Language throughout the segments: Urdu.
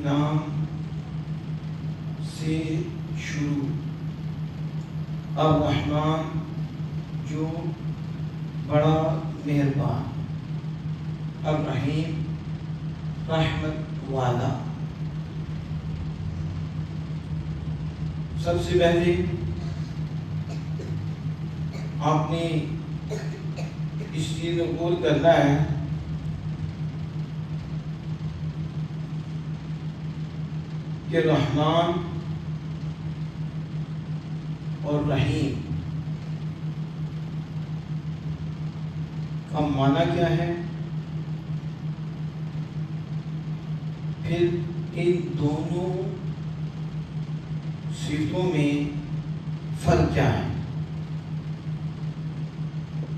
نام سے شروع، الرحمن جو بڑا مہربان، الرحیم رحمت والا۔ سب سے پہلے آپ نے اس چیز کو غور کرنا ہے کہ رحمان اور رحیم کا معنی کیا ہے، پھر ان دونوں صفتوں میں فرق کیا ہے۔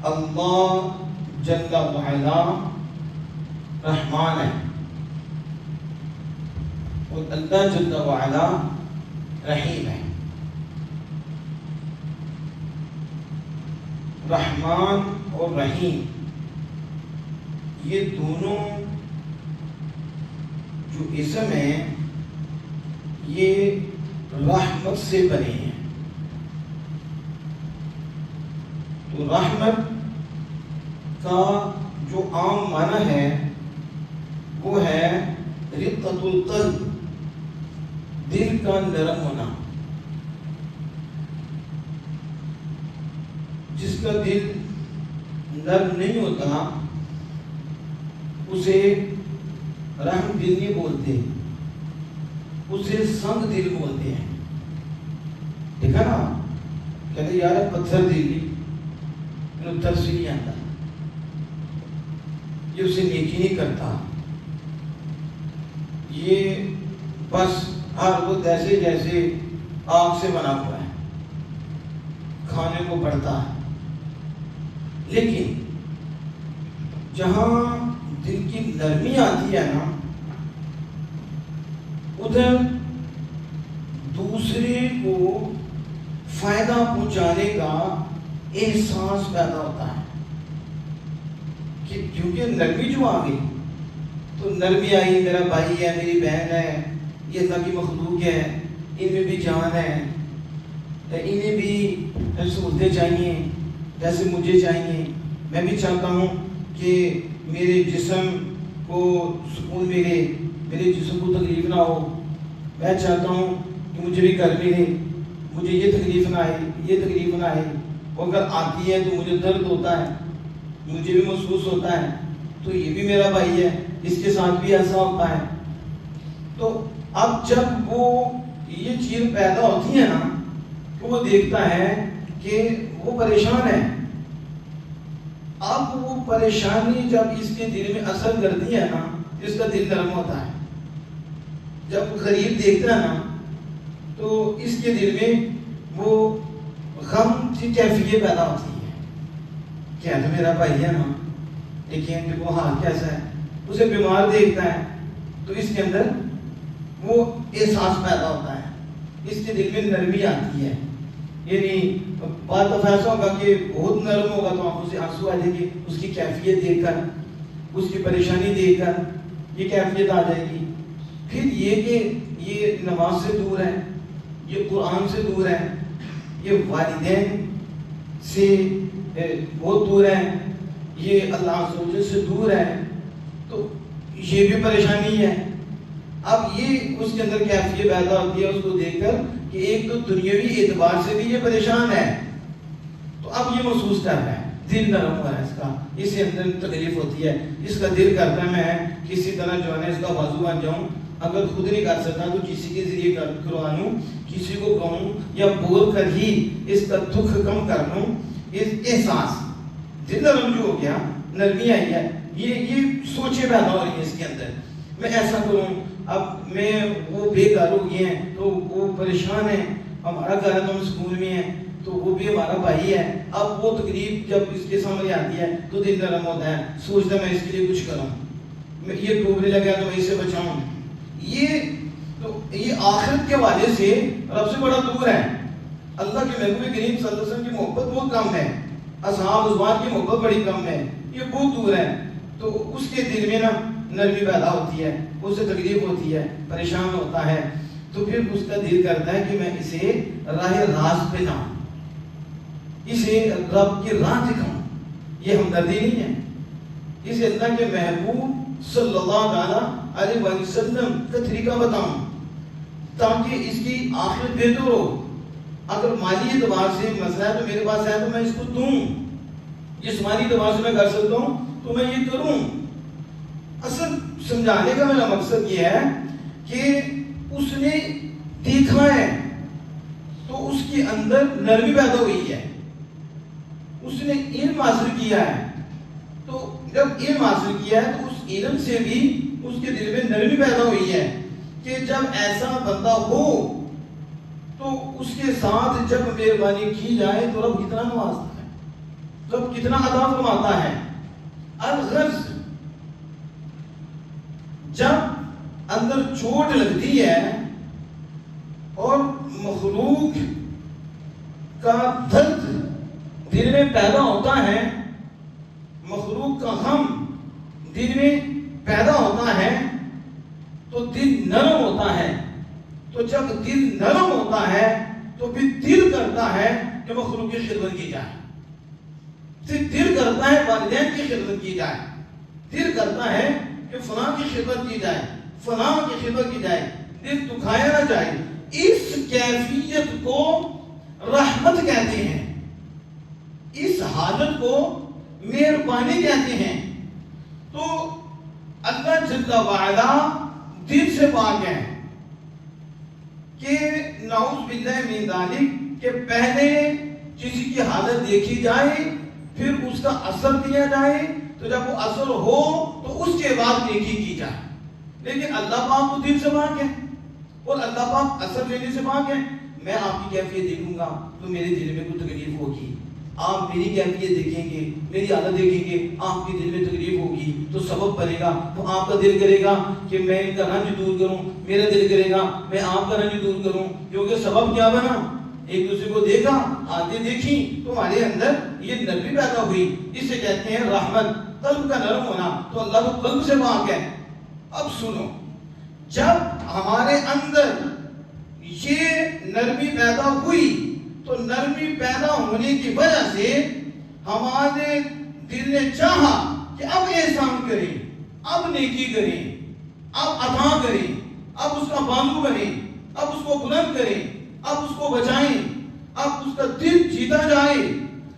اللہ جل وعلا رحمان ہے اور اللہ جل وعلا رحیم ہے۔ رحمان اور رحیم یہ دونوں جو اسم ہیں یہ رحمت سے بنے ہیں۔ تو رحمت کا جو عام معنی ہے وہ ہے رقت القلب، دل کا نرم ہونا۔ جس کا دل نرم نہیں ہوتا اسے رحم دل نہیں بولتے، اسے سنگ دل بولتے ہیں۔ دیکھا نا، کہتے یار پتھر دل انہوں ترس نہیں آتا، یہ اسے نیکی نہیں کرتا، یہ بس ہر وہ ایسے جیسے آگ سے بنا ہوا ہے، کھانے کو پڑتا ہے۔ لیکن جہاں دل کی نرمی آتی ہے نا، ادھر دوسرے کو فائدہ پہنچانے کا احساس پیدا ہوتا ہے کہ کیونکہ نرمی جو آ گئی تو نرمی آئی، میرا بھائی ہے، میری بہن ہے، یہ اللہ کی مخلوق ہے، ان میں بھی جان ہے، انہیں بھی سہولتیں چاہیے جیسے مجھے چاہیے۔ میں بھی چاہتا ہوں کہ میرے جسم کو سکون ملے، میرے جسم کو تکلیف نہ ہو۔ میں چاہتا ہوں کہ مجھے بھی گرمی ملے، مجھے یہ تکلیف نہ آئے، یہ تکلیف نہ آئے۔ اور اگر آتی ہے تو مجھے درد ہوتا ہے، مجھے بھی محسوس ہوتا ہے، تو یہ بھی میرا بھائی ہے، اس کے ساتھ بھی ایسا ہوتا ہے۔ تو اب جب وہ یہ چیز پیدا ہوتی ہے نا تو وہ دیکھتا ہے کہ وہ پریشان ہے۔ اب وہ پریشانی جب اس کے دل میں اثر کرتی ہے نا، اس کا دل نرم ہوتا ہے۔ جب غریب دیکھتا ہے نا تو اس کے دل میں وہ غم کی کیفیت پیدا ہوتی ہے، کیا تو میرا بھائی ہے نا، لیکن دیکھو حال کیسا ہے۔ اسے بیمار دیکھتا ہے تو اس کے اندر وہ احساس پیدا ہوتا ہے، اس کے دل میں نرمی آتی ہے۔ یعنی بات تو ایسا ہوگا کہ بہت نرم ہوگا تو آنکھوں سے آنسو آ جائیں گے، اس کی کیفیت دیکھ کر، اس کی پریشانی دیکھ کر یہ کیفیت آ جائے گی۔ پھر یہ کہ یہ نماز سے دور ہے، یہ قرآن سے دور ہے، یہ والدین سے بہت دور ہے، یہ اللہ عز و جل سے دور ہے، تو یہ بھی پریشانی ہے۔ اب یہ اس کے اندر کیفیت پیدا ہوتی ہے اس کو دیکھ کر کہ ایک تو دنیاوی اعتبار سے بھی یہ پریشان ہے، تو اب یہ محسوس کر رہا ہے، دل نرم ہوا ہے اس کا، اس کے اندر تکلیف ہوتی ہے، اس کا دل کرتا ہے میں کسی طرح جو ہے اس کا بازو بن جاؤں، اگر خود نہیں کر سکتا تو کسی کے ذریعے کروا لوں، کسی کو کہوں یا بول کر ہی اس کا دکھ کم کر لوں۔ اس احساس دل نرم جو ہو گیا، نرمی آئی ہے، یہ سوچیں پیدا ہو رہی ہیں اس کے اندر، میں ایسا کروں۔ اب میں وہ بے گھر ہو گئے ہیں تو وہ پریشان ہیں، ہمارا گھر ہے تو ہم سکون میں ہیں، تو وہ بھی ہمارا بھائی ہے۔ اب وہ تکلیف جب اس کے سامنے آتی ہے تو دل نرم ہوتا ہے، سوچتا ہے میں اس کے لیے کچھ کروں، میں یہ ڈوبنے لگا تو میں اسے بچاؤں۔ یہ آخرت کے حوالے سے رب سے بڑا دور ہے۔ اللہ کے محبوب کریم صلی اللہ علیہ وسلم کی محبت بہت کم ہے، اصحاب ازواج کی محبت بڑی کم ہے، یہ بہت دور ہے۔ تو اس کے دل میں نا نرمی پیدا ہوتی ہے، اس سے تکلیف ہوتی ہے، پریشان ہوتا ہے، تو پھر اس کا دل کرتا ہے کہ میں اسے راہ راست پہ لاؤں، اسے رب کی راہ دکھاؤں. یہ ہمدردی نہیں ہے، اسے اللہ کے محبوب صلی اللہ علیہ وسلم کا طریقہ بتاؤں تاکہ اس کی آخرت بہتر ہو. اگر مالی اعتبار سے مسئلہ ہے تو میرے پاس ہے تو میں اس کو دوں، جسمانی اعتبار سے میں کر سکتا ہوں تو میں یہ کروں. اصل سمجھانے کا میرا مقصد یہ ہے کہ اس نے دیکھا ہے تو اس کے اندر نرمی پیدا ہوئی ہے، اس نے علم حاصل کیا ہے، تو جب علم حاصل کیا ہے تو اس علم سے بھی اس کے دل میں نرمی پیدا ہوئی ہے کہ جب ایسا بندہ ہو تو اس کے ساتھ جب مہربانی کی جائے تو رب کتنا نوازتا ہے، رب کتنا عطا فرماتا ہے. الغرض جب اندر چوٹ لگتی ہے اور مخلوق کا درد دل میں پیدا ہوتا ہے، مخلوق کا غم دل میں پیدا ہوتا ہے تو دل نرم ہوتا ہے. تو جب دل نرم ہوتا ہے تو پھر دل کرتا ہے کہ مخلوق کی خدمت کی جائے، پھر دل کرتا ہے والدین کی خدمت کی جائے، دل کرتا ہے کہ فلاں کی خدمت کی جائے، فلاں کی خدمت کی جائے، دل دکھایا نہ جائے. اس کیفیت کو رحمت کہتے ہیں، اس حالت کو مہربانی کہتے ہیں. تو اللہ جل وعلا دل سے پاک ہے کہ نعوذ باللہ من ذالک کہ پہلے کسی کی حالت دیکھی جائے پھر اس کا اثر دیا جائے، تو جب وہ اثر ہو تو اس کے بعد نیکی کی جائے. لیکن اللہ پاک تو دل سے پاک ہے اور اللہ پاک اثر لینے سے پاک ہے. میں آپ کی کیفیت دیکھوں گا تو میرے دل میں کوئی تکلیف ہوگی، آپ میری کیفیت دیکھیں گے، میری حالت دیکھیں گے، آپ کے دل میں تکلیف ہوگی تو سبب بنے گا، تو آپ کا دل کرے گا کہ میں ان کا رنج دور کروں، میرا دل کرے گا میں آپ کا رنج دور کروں. کیونکہ سبب کیا بنا؟ ایک دوسرے کو دیکھا، آتے دیکھی تو ہمارے اندر یہ نرمی پیدا ہوئی. اس سے کہتے ہیں رحمت، قلب کا نرم ہونا. تو اللہ تو قلب سے پاک ہے. اب سنو، جب ہمارے اندر یہ نرمی پیدا ہوئی تو نرمی پیدا ہونے کی وجہ سے ہمارے دل نے چاہا کہ اب احسان کریں، اب نیکی کریں، اب عطا کریں، اب اس کا بانو بنیں، اب اس کو بلند کریں، اب اس کو بچائیں، اب اس کا دل جیتا جائے.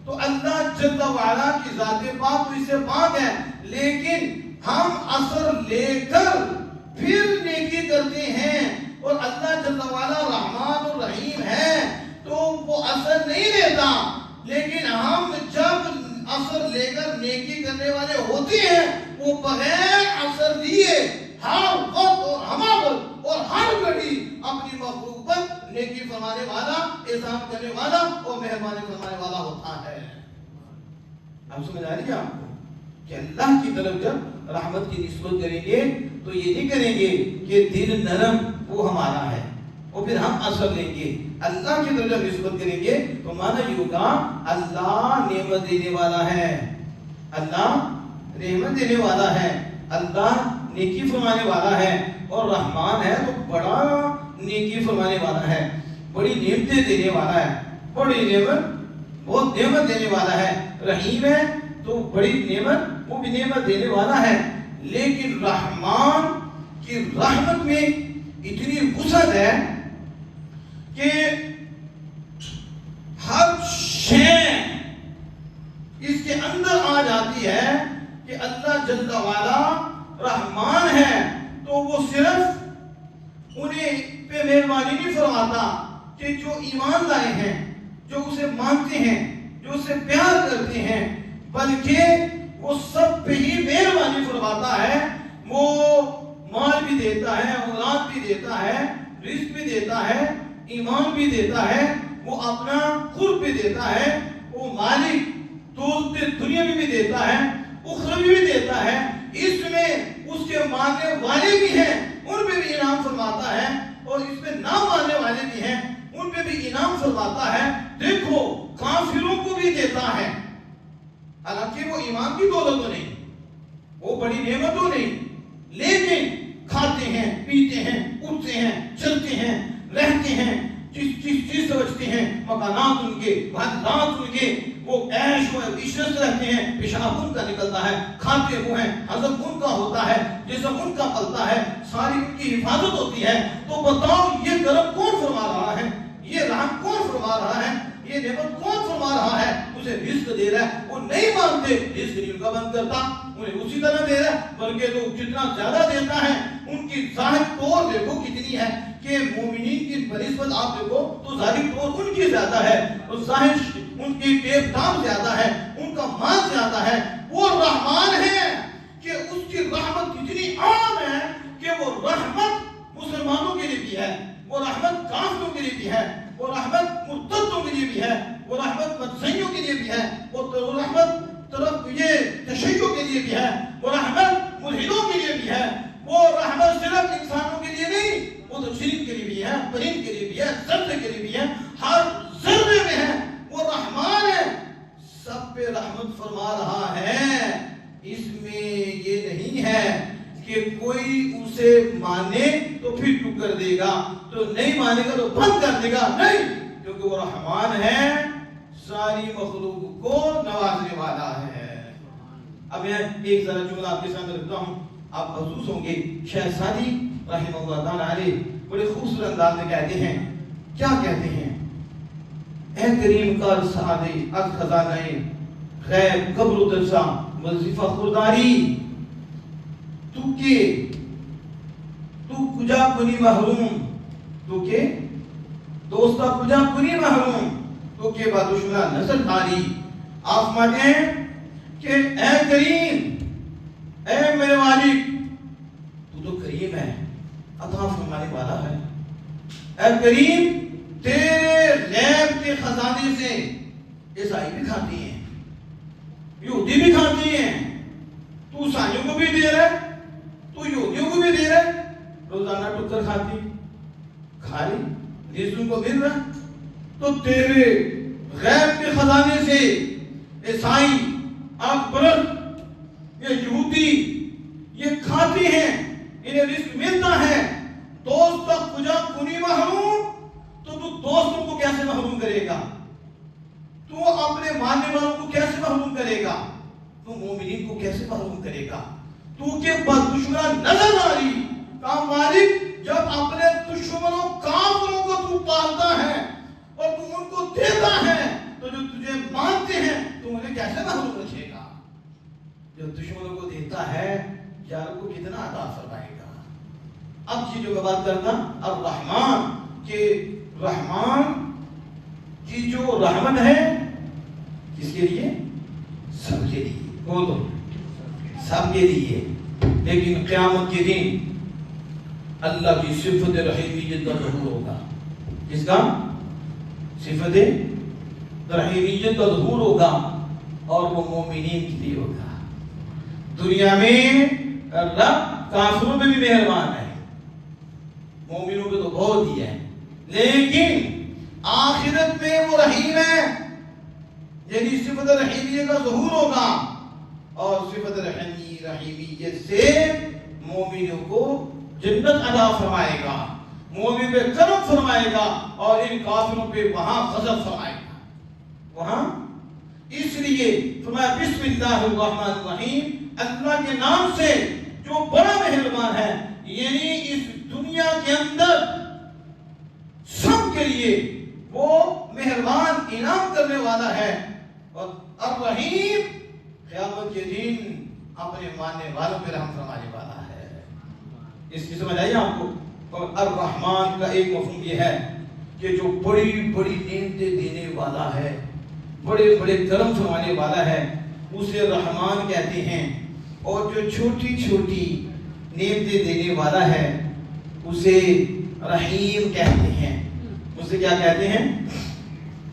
تو اللہ جل وعلا کی ذات پاک تو اس سے پاک ہے، لیکن ہم اثر لے کر پھر نیکی کرتے ہیں. اور اللہ جل وعلا رحمان اور رحیم ہے تو وہ اثر نہیں لیتا، لیکن ہم جب اثر لے کر نیکی کرنے والے ہوتے ہیں وہ بغیر اثر لیے ہر وقت اور ہمہ وقت اور ہر گھڑی اپنی مخلوق پر نیکی فرمانے والا، احسان کرنے والا اور مہربانی فرمانے والا ہوتا ہے. اب سمجھ آ رہی ہے آپ کو کہ اللہ کی طرف جب رحمت کی نسبت کریں گے تو یہ نہیں کریں گے کہ دل نرم وہ ہمارا ہے اور پھر ہم اثر لیں گے. اللہ کی طرف جب نسبت کریں گے تو مانا یہ ہوگا اللہ نعمت دینے والا ہے، اللہ رحمت دینے والا ہے، اللہ نیکی فرمانے والا ہے، اور رحمان ہے تو بڑا نیکی فرمانے والا ہے، بڑی نعمتیں دینے والا ہے، بڑی نعمت بہت نعمت دینے والا ہے. رحیم ہے تو بڑی نعمت وہ بھی نعمت دینے والا ہے. لیکن رحمان کی رحمت میں اتنی وسعت ہے کہ ہر شے اس کے اندر آ جاتی ہے کہ اللہ جل وعلا رحمان ہے تو وہ صرف انہیں پہ مہربانی نہیں فرماتا کہ جو ایمان لائے ہیں، جو اسے مانتے ہیں، جو اسے پیار کرتے ہیں، بلکہ وہ سب پہ ہی مہربانی فرماتا ہے. وہ مال بھی دیتا ہے، اولاد بھی دیتا ہے، رزق بھی دیتا ہے، ایمان بھی دیتا ہے، وہ اپنا قرب بھی دیتا ہے، وہ مالک دولت دنیاوی بھی دیتا ہے، اخروی بھی دیتا ہے. اس میں اس کے ماننے والے بھی ہیں، ان پہ بھی انعام فرماتا ہے، اور اس پہ نہ ماننے والے بھی ہیں، ان پہ بھی انعام فرماتا ہے. دیکھو کافروں کو بھی دیتا ہے، حالانکہ وہ ایمان کی دولت تو نہیں، وہ بڑی نعمت تو نہیں، لیکن کھاتے ہیں، پیتے ہیں، اٹھتے ہیں، چلتے ہیں، رہتے ہیں، جس چیز سے بچتے ہیں، مکانات ان کے، محلات ان کے، وہ عیش و عشرت سے رہتے ہیں، پیشاب ان کا نکلتا ہے، کھاتے وہ ہیں، ہضم ان کا ہوتا ہے، جسم ان کا پلتا ہے، ساری ان کی حفاظت ہوتی ہے. تو بتاؤ یہ کرم کون فرما رہا ہے؟ یہ رحم کون فرما رہا ہے؟ یہ نعمت کون فرما رہا ہے؟ اسے رزق دے رہا ہے. وہ نہیں مانتے، رزق نہیں ان کا بند کرتا، انہیں اسی طرح دے رہا ہے، بلکہ تو جتنا زیادہ دیتا ہے. ان کی ظاہر طور دیکھو کتنی ہے کہ مومنین کی بنسبت آپ دیکھو تو ظاہر طور ان کی زیادہ ہے، اور ظاہر ان کی ٹیپ دام زیادہ ہے، ان کا مال زیادہ ہے. وہ رحمان ہے کہ اس کی رحمت اتنی عام ہے کہ وہ رحمت مسلمانوں کے لیے بھی ہے، وہ رحمت کافروں کے لیے بھی ہے، وہ رحمت مرتدوں کے لیے بھی ہے، وہ رحمت مدعیوں کے لیے بھی ہے، وہ رحمت طرف یہ تشیع کے لیے بھی ہے، وہ رحمت ملحدوں کے لیے بھی ہے. وہ رحمت صرف انسانوں کے لیے نہیں، وہ تو جن کے لیے بھی ہے، پرند کے لیے بھی ہے، ذرے کے لیے بھی ہے، ہر ذرے میں ہے. وہ رحمان ہے، سب پہ رحمت فرما رہا ہے. اس میں یہ نہیں ہے کہ کوئی اسے مانے تو پھر ٹک کر دے گا، تو نہیں مانے گا تو بند کر دے گا، نہیں، کیونکہ وہ رحمان ہے، ساری مخلوق کو نوازنے والا ہے. اب میں ایک ذرا جملہ آپ کے سامنے رکھتا ہوں، آپ محسوس ہوں گے. شیخ سعدی رحمہ اللہ تعالیٰ علیہ بڑے خوبصورت انداز میں کہتے ہیں. کیا کہتے ہیں؟ اے کریم کار سعادی از خزانہ غیب قبر و درسا وظیفہ خورداری، تو کجا کنی محروم، تو کہ دوستا کجا کنی محروم، تو کہ با دشمنہ نظر داری. آپ فرماتے ہیں کہ اے کریم، اے میرے مالک، تو کریم ہے، عطا فرمانے والا ہے. اے کریم، تیرے غیب کے خزانے سے عیسائی بھی کھاتی ہیں، یہودی بھی کھاتی ہیں، تو عیسائیوں کو بھی دے رہا ہے، تو یہودیوں کو بھی دے رہا ہے. روزانہ ٹکر کھاتی، کھا لی، رزق ان کو مل رہا ہے. تو تیرے غیب کے خزانے سے عیسائی، اکبر، یہ یہودی یہ کھاتی ہیں، انہیں رزق ملتا ہے. دوست تک کجا کنی محروم، تو دوستوں کو کیسے محروم کرے گا؟ تو اپنے ماننے والوں کو کیسے محروم کرے گا؟ تو مومنین کو کیسے محروم کرے گا؟ تو کہ دشمنہ نظر آری. کہا مالک، جب اپنے دشمنوں کافروں کو تو پالتا ہے اور تو ان کو دیتا ہے، تو جو تجھے مانتے ہیں تو انہیں کیسے محروم رکھے گا؟ جو دشمنوں کو دیتا ہے یاروں کو کتنا عطا فرمائے گا. اب یہ جو میں بات کرتا اب رحمان کہ رحمان کی جو رحمت ہے کس کے لیے؟ سب کے لیے. بولو سب کے لیے. لیکن قیامت کے دن اللہ کی صفت رحیمیت کا ظہور ہوگا. جس کا صفت رحیمیت کا ظہور ہوگا اور وہ مومنین کے لیے ہوگا. دنیا میں رب کافروں پہ بھی مہربان ہے، مومنوں پہ تو بہت ہی ہے، لیکن آخرت میں وہ رحیم ہے. یعنی صفت رحیمیت کا ظہور ہوگا اور صفت رحیمیت سے مومنوں کو جنت عطا فرمائے گا، مومن پہ کرم فرمائے گا اور ان کافروں پہ وہاں غضب فرمائے گا. وہاں اس لیے فرمایا بسم اللہ الرحمن الرحیم، اللہ کے نام سے جو بڑا مہربان ہے. یعنی اس دنیا کے اندر سب کے لیے وہ مہربان انعام کرنے والا ہے، اور الرحیم قیامت کے دن اپنے ماننے والوں پہ رحم فرمانے والا ہے. اس کی سمجھ آئی آپ کو؟ اور الرحمن کا ایک مفہوم یہ ہے کہ جو بڑی بڑی نعمتیں دینے والا ہے، بڑے بڑے کرم فرمانے والا ہے، اسے رحمان کہتے ہیں. اور جو چھوٹی چھوٹی نعمتیں دینے والا ہے اسے رحیم کہتے ہیں. اسے کیا کہتے ہیں؟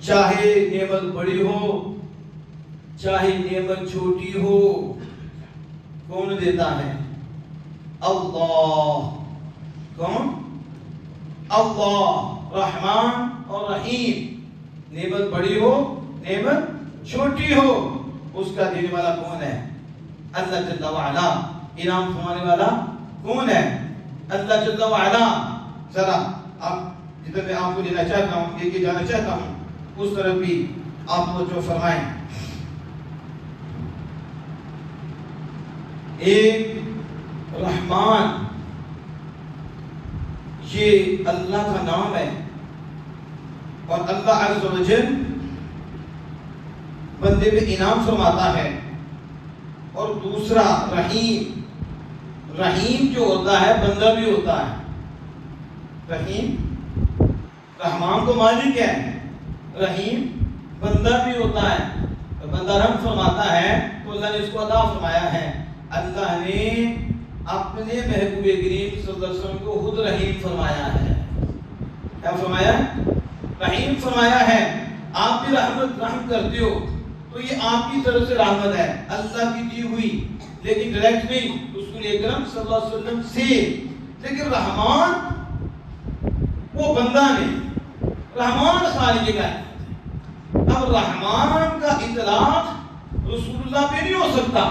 چاہے نعمت بڑی ہو چاہے نعمت چھوٹی ہو، کون دیتا ہے؟ اللہ. کون؟ اللہ. رحمان اور رحیم. نعمت بڑی ہو نعمت چھوٹی ہو، اس کا دینے والا کون ہے؟ اللہ جل وعلا. انعام فرمانے والا کون ہے؟ اللہ جل وعلا. ذرا آپ جدھر میں آپ کو لینا چاہتا ہوں، لے کے جانا چاہتا ہوں، اس طرف بھی آپ توجہ فرمائیں. ایک رحمان، یہ اللہ کا نام ہے، اور اللہ عز و جل بندے پہ انعام فرماتا ہے. اور دوسرا رحیم، رحیم جو ہوتا ہے بندہ بھی ہوتا ہے. رحیم، رحمان تو مالک ہے، رحیم بندہ بھی ہوتا ہے. بندہ رحم فرماتا ہے تو اللہ نے اس کو عطا فرمایا ہے. اللہ نے اپنے محبوب کریم صلی اللہ علیہ وسلم کو خود رحیم فرمایا ہے. کیا فرمایا؟ رحیم فرمایا ہے. آپ بھی رحم کرتے ہو تو یہ آپ کی طرف سے رحمت ہے، اللہ کی دی ہوئی، لیکن ڈائریکٹ نہیں، رسول اکرم صلی اللہ علیہ وسلم سے. لیکن رحمان وہ بندہ نہیں، رحمان خالق کا ہے. اب رحمان کا اطلاق رسول اللہ پہ نہیں ہو سکتا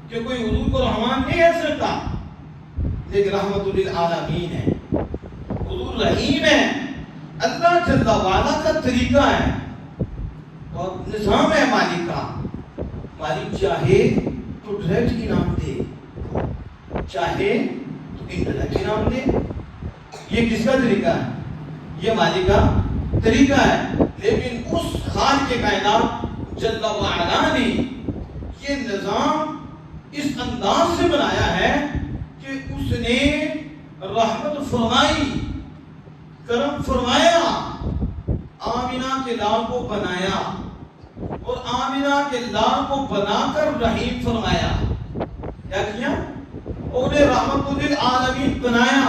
کہ کوئی حضور کو رحمان نہیں کہہ سکتا، لیکن رحمت للعالمین ہے، حضور رحیم ہے. اللہ جل وعلا کا طریقہ ہے اور نظام ہے مالک کا. مالک چاہے تو ڈائریکٹ انعام دے، چاہے تو انڈائریکٹ انعام دے. یہ کس کا طریقہ ہے؟ یہ مالک کا طریقہ ہے. لیکن اس خالق کائنات جل وعلا نے یہ نظام اس انداز سے بنایا ہے کہ اس نے رحمت فرمائی، کرم فرمایا، آمینہ کے لال کو بنایا، اور آمینہ کے لال کو بنا کر رحیم فرمایا. کیا کیا؟ انہیں رحمت للعالمین بنایا.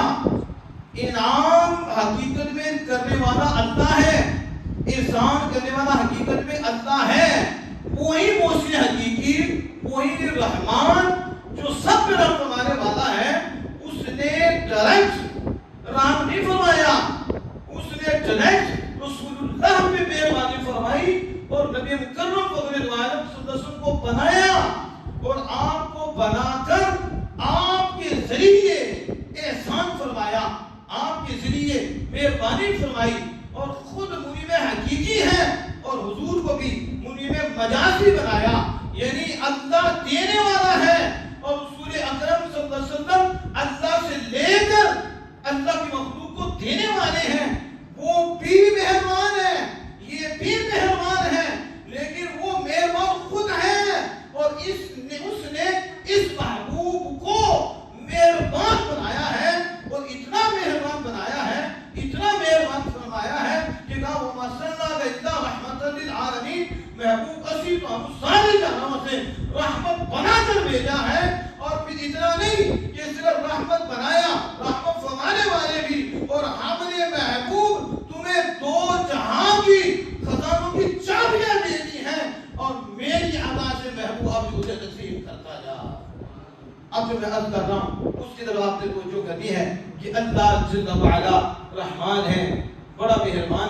انعام حقیقت میں کرنے والا اللہ ہے، احسان کرنے والا حقیقت میں اللہ ہے. وہی محسن حقیقی، وہی رحمان جو سب پہ رحم فرمانے والا ہے. اس نے ڈائریکٹ رحم نہیں فرمایا، اس نے ڈائریکٹ رسول اللہ پہ مہربانی فرمائی اور نبی مکرم صلی اللہ علیہ وسلم کو بنایا. اور آپ کو بنا کر آپ کے ذریعے احسان فرمایا، آپ کے ذریعے مہربانی فرمائی. اور خود منیب حقیقی ہے اور حضور کو بھی منیب مجازی بنایا. یعنی اللہ دینے والا ہے اور رسول اکرم صلی اللہ علیہ وسلم اللہ سے لے کر اللہ کی مخلوق کو دینے والے ہیں. وہ بھی مہربان ہے، یہ بھی مہربان ہے، لیکن وہ مہربان خود ہے. اور اس نے اس محبوب کو مہربان بنایا ہے، اور اتنا مہربان بنایا ہے، اتنا مہربان فرمایا ہے کہ کہا وَمَا أَرْسَلْنَاكَ إِلَّا رَحْمَةً لِلْعَالَمِينَ. محبوب اسی تو ہم سارے جہانوں سے رحمت بنا کر بھیجا ہے. اور پھر اتنا نہیں کہ صرف رحمت بنایا، رحمت فرمانے والے بھی. اور ہم نے محبوب تمہیں دو جہاں کی خزانوں کی چابیاں دے دی ہیں، اور میری عطا سے محبوب اب اسے تقسیم کرتا جا. اب جو میں عرض کر رہا ہوں اس کی طرف آپ نے توجہ کرنی ہے کہ اللہ جل وعلا رحمان ہے، بڑا مہربان.